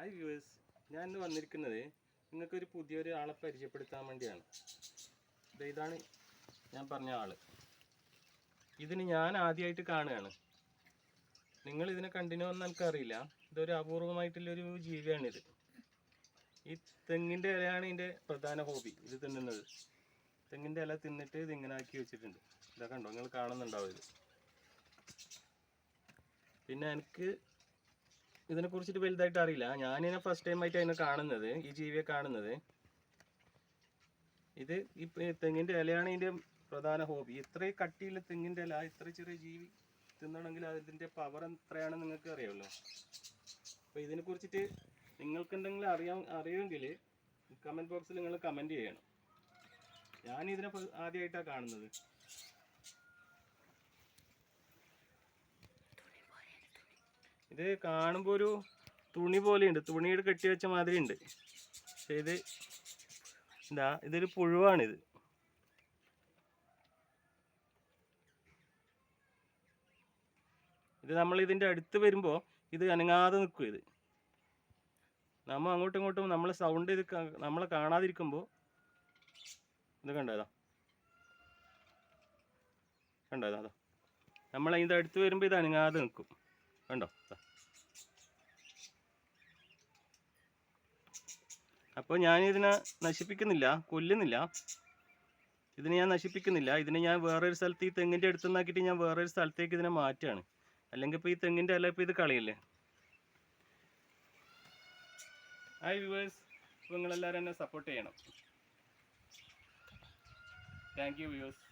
Hi viewers, ഞാൻ ഇന്ന് വന്നിരിക്കുന്നത് നിങ്ങൾക്കൊരു പുതിയൊരു ആളെ പരിചയപ്പെടുത്താൻ വേണ്ടിയാണ്. ഇതാണ് ഞാൻ പറഞ്ഞ ആള്. ഇതിന് ഞാൻ ആദ്യമായിട്ട് കാണുകയാണ്. നിങ്ങൾ ഇതിനെ കണ്ടിന്യൂ എന്ന് എനിക്കറിയില്ല. ഇതൊരു അപൂർവമായിട്ടുള്ളൊരു ജീവിയാണിത്. ഈ തെങ്ങിൻ്റെ ഇലയാണ് ഇതിൻ്റെ പ്രധാന ഹോബി. ഇത് തിന്നുന്നത് തെങ്ങിൻ്റെ ഇല തിന്നിട്ട് ഇത് ഇങ്ങനെ ആക്കി വെച്ചിട്ടുണ്ട്. ഇതൊക്കെ കണ്ടോ, നിങ്ങൾ കാണുന്നുണ്ടാവും ഇത്. പിന്നെ എനിക്ക് ഇതിനെക്കുറിച്ചിട്ട് വലുതായിട്ട് അറിയില്ല. ഞാനിതിനെ ഫസ്റ്റ് ടൈം ആയിട്ട് അതിനെ കാണുന്നത്, ഈ ജീവിയെ കാണുന്നത്. ഇത് ഈ തെങ്ങിൻ്റെ ഇലയാണ് ഇതിൻ്റെ പ്രധാന ഹോബി. ഇത്രയും കട്ടിയുള്ള തെങ്ങിൻ്റെ ഇല ഇത്ര ചെറിയ ജീവി തിന്നണമെങ്കിൽ അതിൻ്റെ പവർ എത്രയാണെന്ന് നിങ്ങൾക്ക് അറിയാമല്ലോ. അപ്പോൾ ഇതിനെക്കുറിച്ചിട്ട് നിങ്ങൾക്ക് എന്തെങ്കിലും അറിയുമെങ്കിൽ കമൻറ്റ് ബോക്സിൽ നിങ്ങൾ കമൻറ്റ് ചെയ്യണം. ഞാനിതിനെ ആദ്യമായിട്ടാണ് കാണുന്നത്. ഇത് കാണുമ്പോൾ ഒരു തുണി പോലെയുണ്ട്, തുണിയുടെ കെട്ടി വെച്ച മാതിരി ഉണ്ട്. പക്ഷേ ഇതൊരു പുഴുവാണിത്. ഇത് നമ്മൾ ഇതിൻ്റെ അടുത്ത് വരുമ്പോൾ ഇത് അനങ്ങാതെ നിൽക്കും. ഇത് നമ്മൾ അങ്ങോട്ടും ഇങ്ങോട്ടും നമ്മളെ സൗണ്ട് ഇത് നമ്മളെ കാണാതിരിക്കുമ്പോൾ ഇത് കണ്ടോ അതാ നമ്മൾ അതിൻ്റെ അടുത്ത് വരുമ്പോൾ ഇത് അനങ്ങാതെ നിൽക്കും. കണ്ടോ? അപ്പോൾ ഞാനിതിനെ നശിപ്പിക്കുന്നില്ല, കൊല്ലുന്നില്ല. ഇതിനെ ഞാൻ നശിപ്പിക്കുന്നില്ല. ഇതിനെ ഞാൻ വേറൊരു സ്ഥലത്ത്, ഈ തെങ്ങിൻ്റെ അടുത്ത് നിന്നാക്കിയിട്ട് ഞാൻ വേറൊരു സ്ഥലത്തേക്ക് ഇതിനെ മാറ്റുകയാണ്. അല്ലെങ്കിൽ ഇപ്പോൾ ഈ തെങ്ങിൻ്റെ ഇല ഇപ്പോൾ ഇത് കളയില്ലേ. ഹായ് വ്യൂവേഴ്സ്, അപ്പോൾ നിങ്ങളെല്ലാവരും എന്നെ സപ്പോർട്ട് ചെയ്യണം. Thank you viewers.